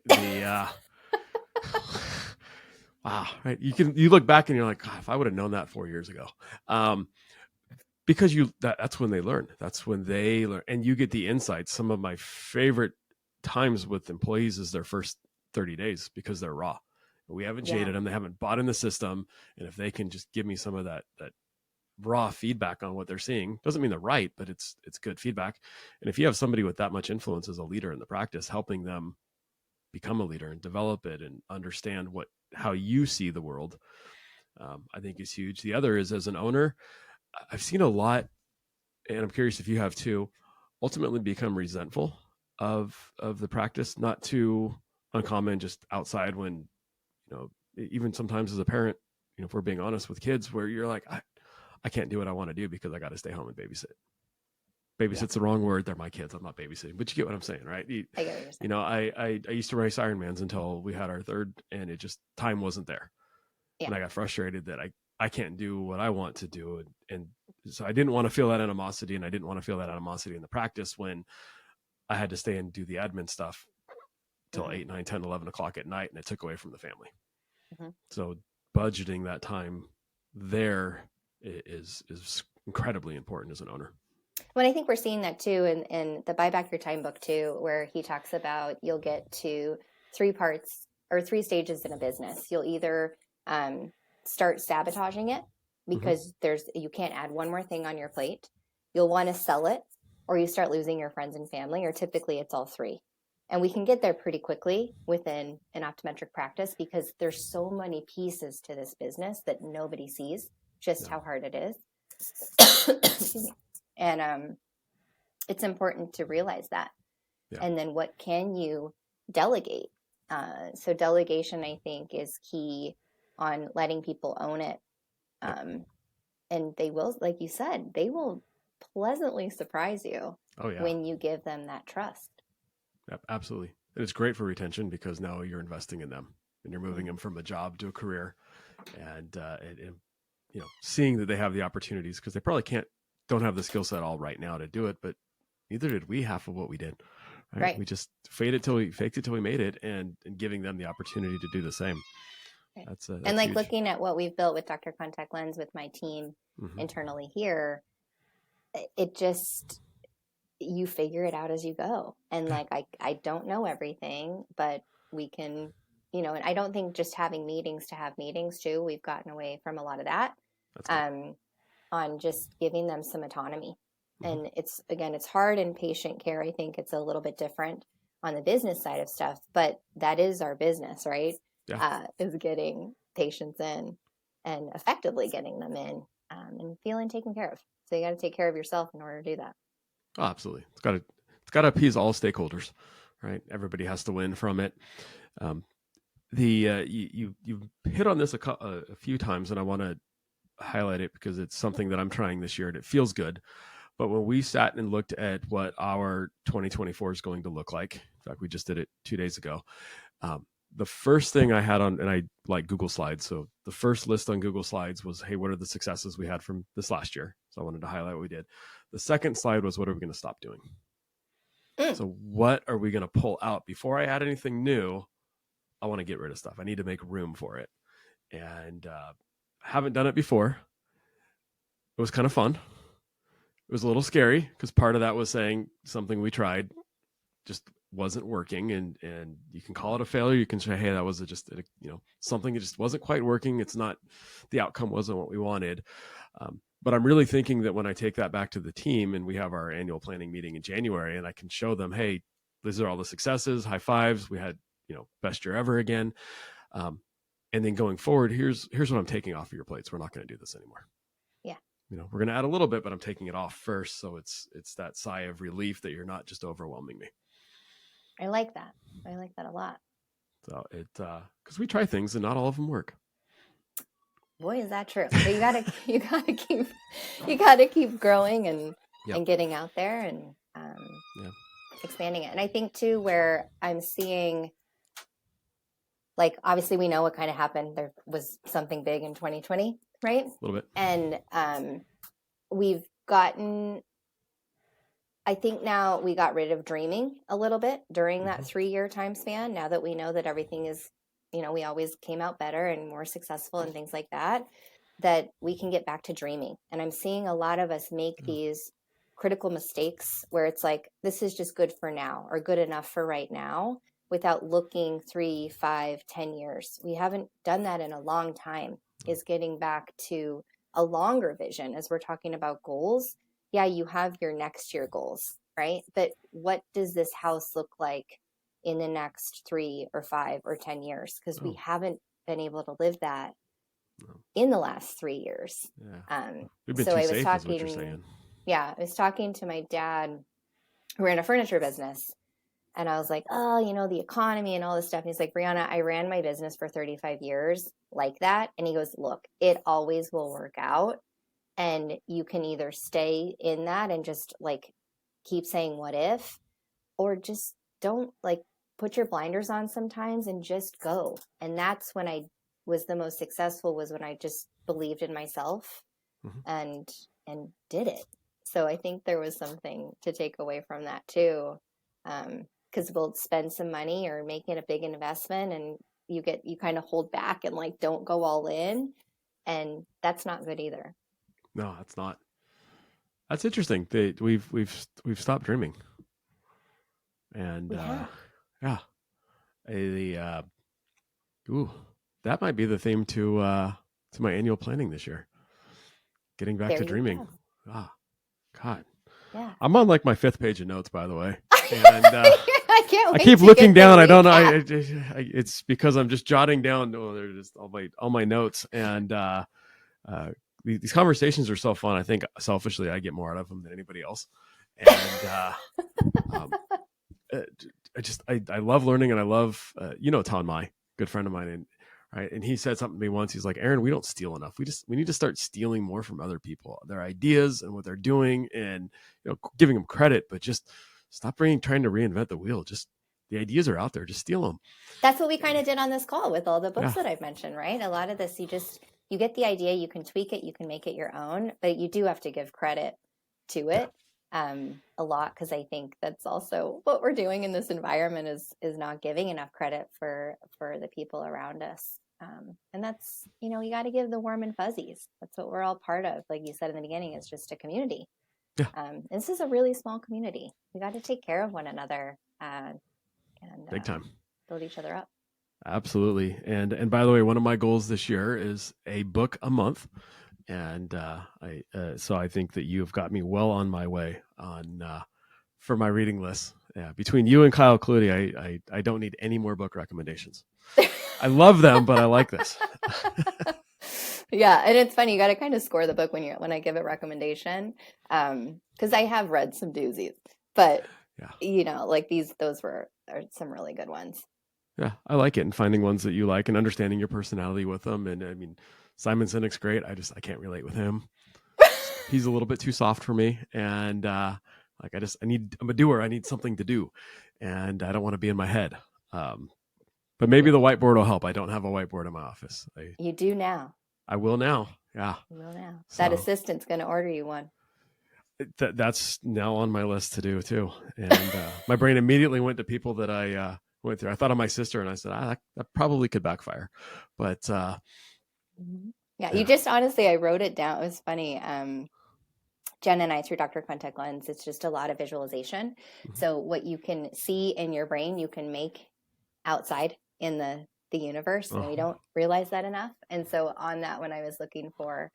Wow. Right. You look back and you're like, God, if I would have known that 4 years ago. Because that's when they learn. That's when they learn, and you get the insights. Some of my favorite times with employees is their first 30 days because they're raw. We haven't jaded them. They haven't bought in the system. And if they can just give me some of that raw feedback on what they're seeing, doesn't mean they're right, but it's good feedback. And if you have somebody with that much influence as a leader in the practice, helping them become a leader and develop it and understand how you see the world, I think is huge. The other is, as an owner, I've seen a lot, and I'm curious if you have too, ultimately become resentful of the practice. Not too uncommon, just outside when, even sometimes as a parent, if we're being honest with kids, where you're like, I can't do what I want to do because I got to stay home and babysit. Babysit's the wrong word. They're my kids. I'm not babysitting, but you get what I'm saying, right? I get what you're saying. I used to race Ironmans until we had our third, and it just, time wasn't there. Yeah. And I got frustrated that I can't do what I want to do. And so I didn't want to feel that animosity, and I didn't want to feel that animosity in the practice when I had to stay and do the admin stuff till 8, 9, 10, 11 o'clock at night, and it took away from the family. So budgeting that time there is incredibly important as an owner. Well, I think we're seeing that too in the Buy Back Your Time book too, where he talks about you'll get to 3 parts or 3 stages in a business. You'll either start sabotaging it because you can't add one more thing on your plate. You'll want to sell it, or you start losing your friends and family, or typically it's all 3. And we can get there pretty quickly within an optometric practice because there's so many pieces to this business that nobody sees just how hard it is. Excuse me. And it's important to realize that. Yeah. And then what can you delegate? So delegation, I think, is key on letting people own it. And they will, like you said, they will pleasantly surprise you when you give them that trust. Absolutely. And it's great for retention because now you're investing in them and you're moving them from a job to a career. And seeing that they have the opportunities, because they probably don't have the skill set all right now to do it, but neither did we half of what we did. Right. We just faked it till we made it, and giving them the opportunity to do the same. Right. That's and like huge. looking at what we've built with Dr. Contact Lens with my team internally here, it just, you figure it out as you go. And like, I don't know everything, but we can, and I don't think just having meetings to have meetings too, we've gotten away from a lot of that, on just giving them some autonomy. And it's hard in patient care. I think it's a little bit different on the business side of stuff, but that is our business, right? Yeah. Is getting patients in and effectively getting them in, and feeling taken care of. So you got to take care of yourself in order to do that. Oh, absolutely. It's got to appease all stakeholders, right? Everybody has to win from it. You hit on this a few times, and I want to highlight it because it's something that I'm trying this year and it feels good. But when we sat and looked at what our 2024 is going to look like, in fact, we just did it 2 days ago. The first thing I had on, and I like Google Slides. So the first list on Google Slides was, hey, what are the successes we had from this last year? So I wanted to highlight what we did. The second slide was, what are we going to stop doing? So what are we going to pull out? Before I add anything new, I want to get rid of stuff. I need to make room for it. And haven't done it before. It was kind of fun. It was a little scary because part of that was saying something we tried just wasn't working, and you can call it a failure. You can say, hey, that was just something that just wasn't quite working. It's not, the outcome wasn't what we wanted. But I'm really thinking that when I take that back to the team and we have our annual planning meeting in January, and I can show them, hey, these are all the successes, high fives. We had, best year ever again. And then going forward, here's what I'm taking off of your plates. We're not going to do this anymore. Yeah. We're going to add a little bit, but I'm taking it off first. So it's that sigh of relief that you're not just overwhelming me. I like that. I like that a lot. So because we try things and not all of them work. Boy, is that true. But you gotta keep growing and getting out there and expanding it. And I think too, where I'm seeing, like, obviously we know what kind of happened. There was something big in 2020, right? A little bit. And we've gotten, I think now we got rid of dreaming a little bit during that 3-year time span. Now that we know that everything is, we always came out better and more successful and things like that, that we can get back to dreaming. And I'm seeing a lot of us make these critical mistakes where it's like, this is just good for now or good enough for right now without looking 3, 5, 10 years. We haven't done that in a long time, is getting back to a longer vision as we're talking about goals. Yeah, you have your next year goals, right? But what does this house look like in the next 3 or 5 or 10 years? Because we haven't been able to live that in the last 3 years. Yeah. We've been too safe, is what you're saying. Yeah, I was talking to my dad. We're in a furniture business. And I was like, oh, the economy and all this stuff. And he's like, Brianna, I ran my business for 35 years like that. And he goes, look, it always will work out. And you can either stay in that and just like keep saying what if, or just don't like put your blinders on sometimes and just go. And that's when I was the most successful, was when I just believed in myself and did it. So I think there was something to take away from that too. Because we'll spend some money or make it a big investment and you kind of hold back and like don't go all in, and that's not good either. No, that's not. That's interesting. We've stopped dreaming, and that might be the theme to my annual planning this year. Getting back to dreaming. God. Yeah. I'm on like my 5th page of notes, by the way, and I can't wait I keep looking down. I don't know. It's because I'm just jotting down. They're just all my notes, and these conversations are so fun. I think selfishly, I get more out of them than anybody else, and I love learning, and I love Tom Mai, good friend of mine, and he said something to me once. He's like, Aaron, we don't steal enough. We need to start stealing more from other people, their ideas and what they're doing, and giving them credit, but just stop trying to reinvent the wheel. Just the ideas are out there. Just steal them. That's what we kind of did on this call with all the books that I've mentioned, right? A lot of this, you get the idea, you can tweak it, you can make it your own, but you do have to give credit to it a lot, because I think that's also what we're doing in this environment is not giving enough credit for the people around us. And that's, you got to give the warm and fuzzies. That's what we're all part of. Like you said in the beginning, it's just a community. Yeah. This is a really small community. We got to take care of one another and big time build each other up. Absolutely. And by the way, one of my goals this year is a book a month. And so I think that you have got me well on my way for my reading list. Yeah, between you and Kyle Clutie, I don't need any more book recommendations. I love them, but I like this. Yeah, and it's funny. You got to kind of score the book when I give a recommendation, because I have read some doozies, but like those are some really good ones. Yeah, I like it, and finding ones that you like and understanding your personality with them. And I mean, Simon Sinek's great. I can't relate with him. He's a little bit too soft for me, and I'm a doer. I need something to do, and I don't want to be in my head. But maybe the whiteboard will help. I don't have a whiteboard in my office. You do now. I will now. Yeah. You will now. That assistant's going to order you one. That's now on my list to do too. And my brain immediately went to people that I went through. I thought of my sister, and I said, that probably could backfire. But you just honestly, I wrote it down. It was funny. Jen and I, through Dr. Contact Lens, it's just a lot of visualization. Mm-hmm. So what you can see in your brain, you can make outside in the universe, and we don't realize that enough. And so on that, when I was looking for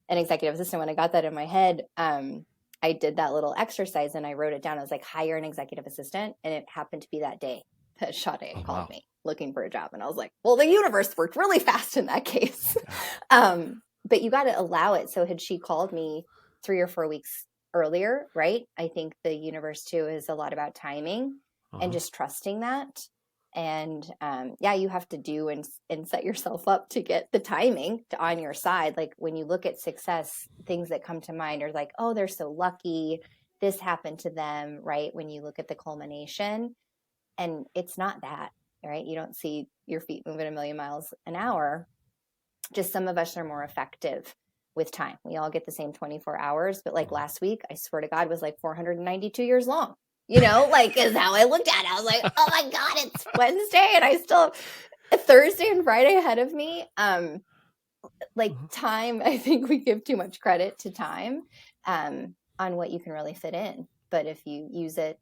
an executive assistant, when I got that in my head, I did that little exercise and I wrote it down. I was like, hire an executive assistant. And it happened to be that day that Sade called me looking for a job. And I was like, well, the universe worked really fast in that case. But you got to allow it. So had she called me 3 or 4 weeks earlier, right? I think the universe too is a lot about timing and just trusting that. And you have to do and set yourself up to get the timing on your side. Like when you look at success, things that come to mind are like, oh, they're so lucky. This happened to them, right? When you look at the culmination, and it's not that, right? You don't see your feet moving a million miles an hour. Just some of us are more effective with time. We all get the same 24 hours, but like last week, I swear to God, was like 492 years long. Is how I looked at it. I was like, oh my God, it's Wednesday and I still have Thursday and Friday ahead of me. Time, I think we give too much credit to time on what you can really fit in. But if you use it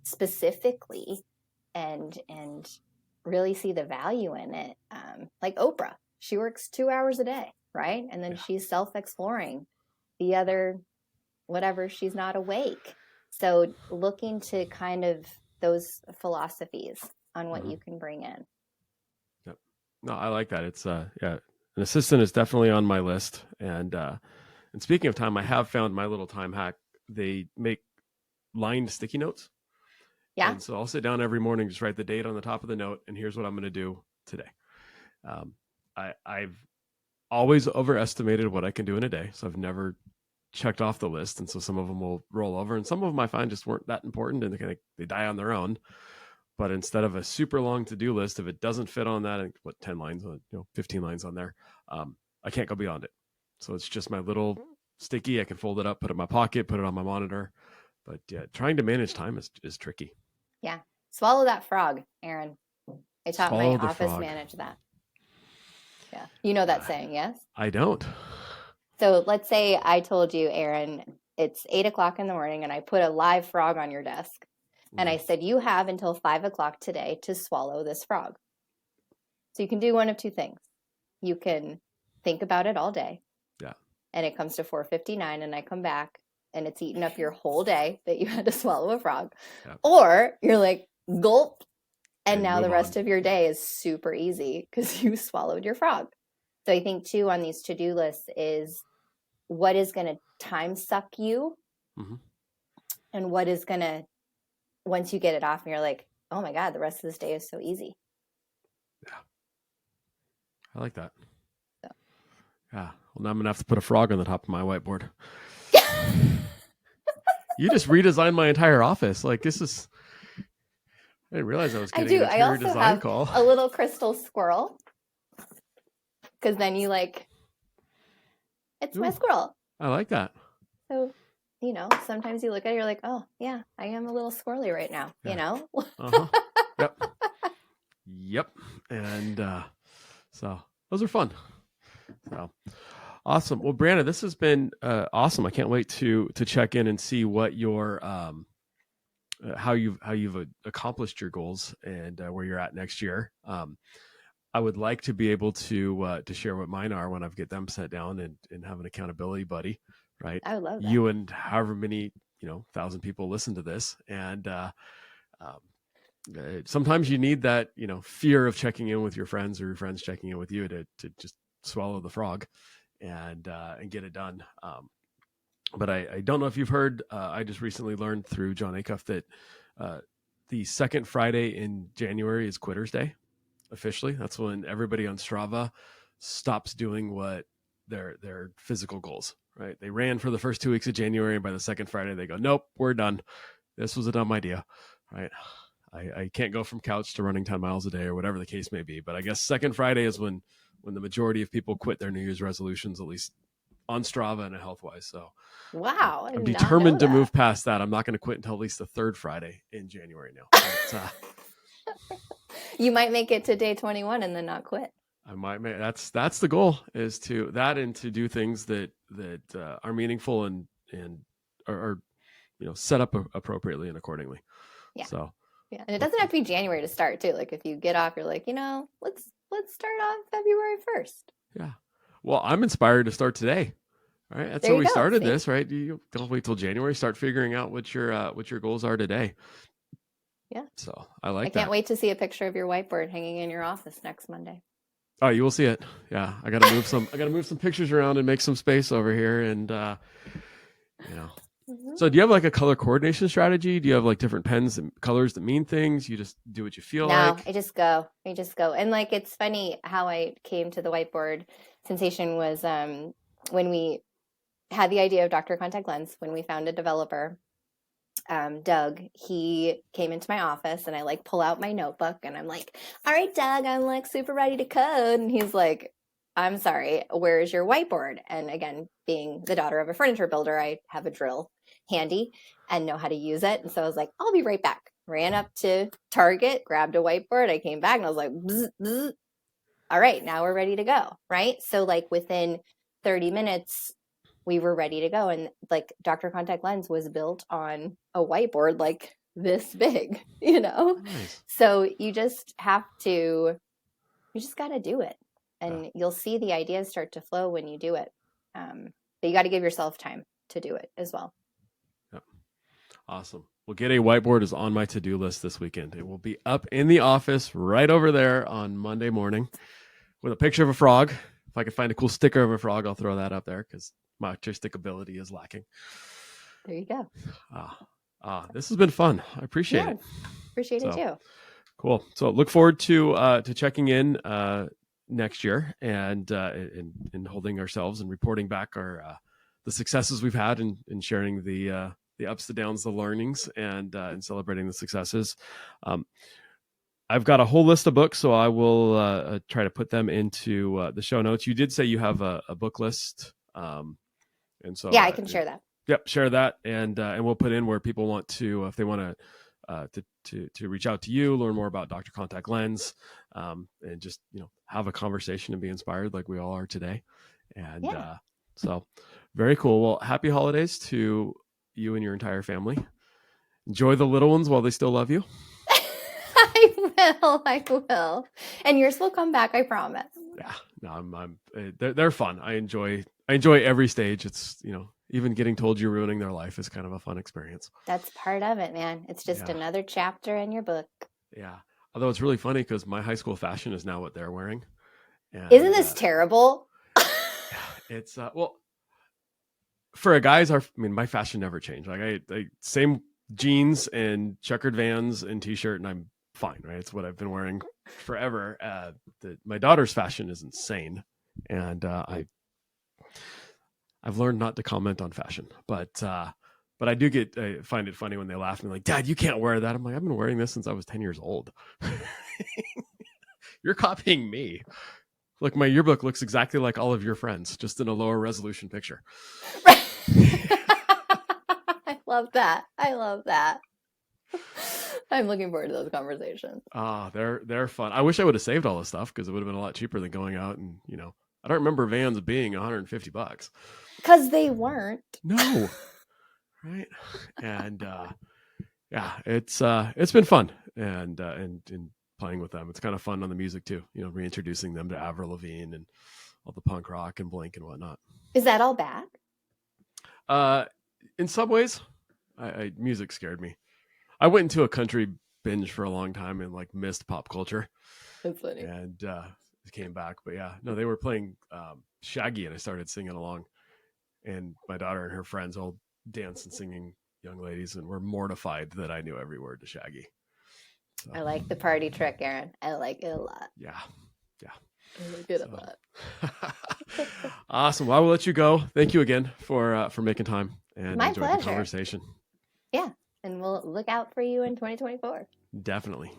specifically and really see the value in it, like Oprah, she works 2 hours a day, right? And then she's self-exploring the other whatever, she's not awake. So looking to kind of those philosophies on what you can bring in. Yep. No, I like that. It's an assistant is definitely on my list. And speaking of time, I have found my little time hack. They make lined sticky notes. Yeah. And so I'll sit down every morning, just write the date on the top of the note, and here's what I'm going to do today. I've always overestimated what I can do in a day. So I've never checked off the list, and so some of them will roll over, and some of them I find just weren't that important, and they die on their own. But instead of a super long to-do list, if it doesn't fit on that, 10 lines, 15 lines on there, I can't go beyond it. So it's just my little sticky. I can fold it up, put it in my pocket, put it on my monitor. But yeah, trying to manage time is tricky. Yeah, swallow that frog, Aaron. I taught my office manager that. Yeah, you know that saying, yes? I don't. So let's say I told you, Aaron, it's 8:00 in the morning and I put a live frog on your desk. And I said, you have until 5:00 today to swallow this frog. So you can do one of two things. You can think about it all day. Yeah. And it comes to 4:59 and I come back and it's eaten up your whole day that you had to swallow a frog. Yeah. Or you're like, gulp. And now the rest of your day is super easy because you swallowed your frog. So I think too on these to-do lists is what is going to time suck you and what is going to, once you get it off and you're like, oh my God, the rest of this day is so easy. Yeah. I like that. So. Yeah. Well, now I'm going to have to put a frog on the top of my whiteboard. You just redesigned my entire office. Like this is, I didn't realize I was getting an interior design call. A little crystal squirrel. because then you it's my squirrel. I like that. So, sometimes you look at it, you're like, oh yeah, I am a little squirrely right now, Uh-huh. Yep. Yep. And so those are fun. So awesome. Well, Brianna, this has been awesome. I can't wait to check in and see what your how you've accomplished your goals and where you're at next year. I would like to be able to share what mine are when I get them set down and have an accountability buddy, right? I would love that. You and however many 1,000 people listen to this, and sometimes you need that fear of checking in with your friends or your friends checking in with you to just swallow the frog and get it done. But I don't know if you've heard. I just recently learned through John Acuff that the second Friday in January is Quitter's Day. Officially, that's when everybody on Strava stops doing what their physical goals. Right? They ran for the first 2 weeks of January, and by the second Friday, they go, "Nope, we're done. This was a dumb idea." Right? I can't go from couch to running 10 miles a day or whatever the case may be. But I guess second Friday is when the majority of people quit their New Year's resolutions, at least on Strava and health-wise. So wow, I'm determined to move past that. I'm not going to quit until at least the third Friday in January now. But, you might make it to day 21 and then not quit. I might make that's the goal, is to do things that are meaningful and are set up appropriately and accordingly. Yeah. So yeah, and it doesn't have to be January to start too. Like if you get off, you're like, let's start on February 1st. Yeah. Well, I'm inspired to start today. Right. That's how we started this, right? You don't wait till January. Start figuring out what your goals are today. Yeah. So I can't wait to see a picture of your whiteboard hanging in your office next Monday. Oh, you will see it. Yeah. I got to move some pictures around and make some space over here. And, So do you have like a color coordination strategy? Do you have like different pens and colors that mean things? You just do what you feel like? No, I just go. And it's funny how I came to the whiteboard sensation was when we had the idea of Dr. Contact Lens, when we found a developer, Doug, he came into my office and I pull out my notebook and I'm like, all right, Doug, I'm super ready to code. And he's like, I'm sorry, where is your whiteboard? And again, being the daughter of a furniture builder, I have a drill handy and know how to use it. And so I was like, I'll be right back. Ran up to Target, grabbed a whiteboard. I came back and I was like, bzz, bzz. All right, now we're ready to go. Right. So within 30 minutes, we were ready to go. And Dr. Contact Lens was built on a whiteboard this big, Nice. So you just got to do it. And you'll see the ideas start to flow when you do it. But you got to give yourself time to do it as well. Yep. Awesome. Well, get a whiteboard is on my to-do list this weekend. It will be up in the office right over there on Monday morning with a picture of a frog. If I can find a cool sticker of a frog, I'll throw that up there because my artistic ability is lacking. There you go. This has been fun. I appreciate it. Appreciate it too. Cool. So look forward to checking in next year and holding ourselves and reporting back our the successes we've had and sharing the ups, the downs, the learnings, and celebrating the successes. I've got a whole list of books, so I will try to put them into the show notes. You did say you have a book list, and so I can share that. Yep, share that, and we'll put in where people want to, if they want to reach out to you, learn more about Dr. Contact Lens, and just have a conversation and be inspired like we all are today. And so very cool. Well, happy holidays to you and your entire family. Enjoy the little ones while they still love you. I will. And yours will come back, I promise. Yeah, no, they're fun. I enjoy every stage. It's, even getting told you're ruining their life is kind of a fun experience. That's part of it, man. It's just another chapter in your book. Yeah. Although it's really funny because my high school fashion is now what they're wearing. And, isn't this terrible? It's for a guy's, my fashion never changed. I same jeans and checkered Vans and t-shirt, and I'm fine, right? It's what I've been wearing forever. My daughter's fashion is insane, and I've learned not to comment on fashion, but I do find it funny when they laugh at me like, Dad, you can't wear that. I'm like, I've been wearing this since I was 10 years old. You're copying me. Look, my yearbook looks exactly like all of your friends, just in a lower resolution picture. I love that. I love that. I'm looking forward to those conversations. They're fun. I wish I would have saved all this stuff because it would have been a lot cheaper than going out and, I don't remember Vans being $150. Because they weren't. No. Right. And yeah, it's been fun and playing with them. It's kind of fun on the music too, reintroducing them to Avril Lavigne and all the punk rock and Blink and whatnot. Is that all bad? In some ways, music scared me. I went into a country binge for a long time and like missed pop culture. That's funny. And came back, but yeah, no, they were playing Shaggy, and I started singing along. And my daughter and her friends all dance and singing Young Ladies, and were mortified that I knew every word to Shaggy. So, I like the party trick, Aaron. I like it a lot. Yeah. I like it a lot. Awesome. Well, I will let you go. Thank you again for making time and My enjoying pleasure. the conversation. Yeah, and we'll look out for you in 2024. Definitely.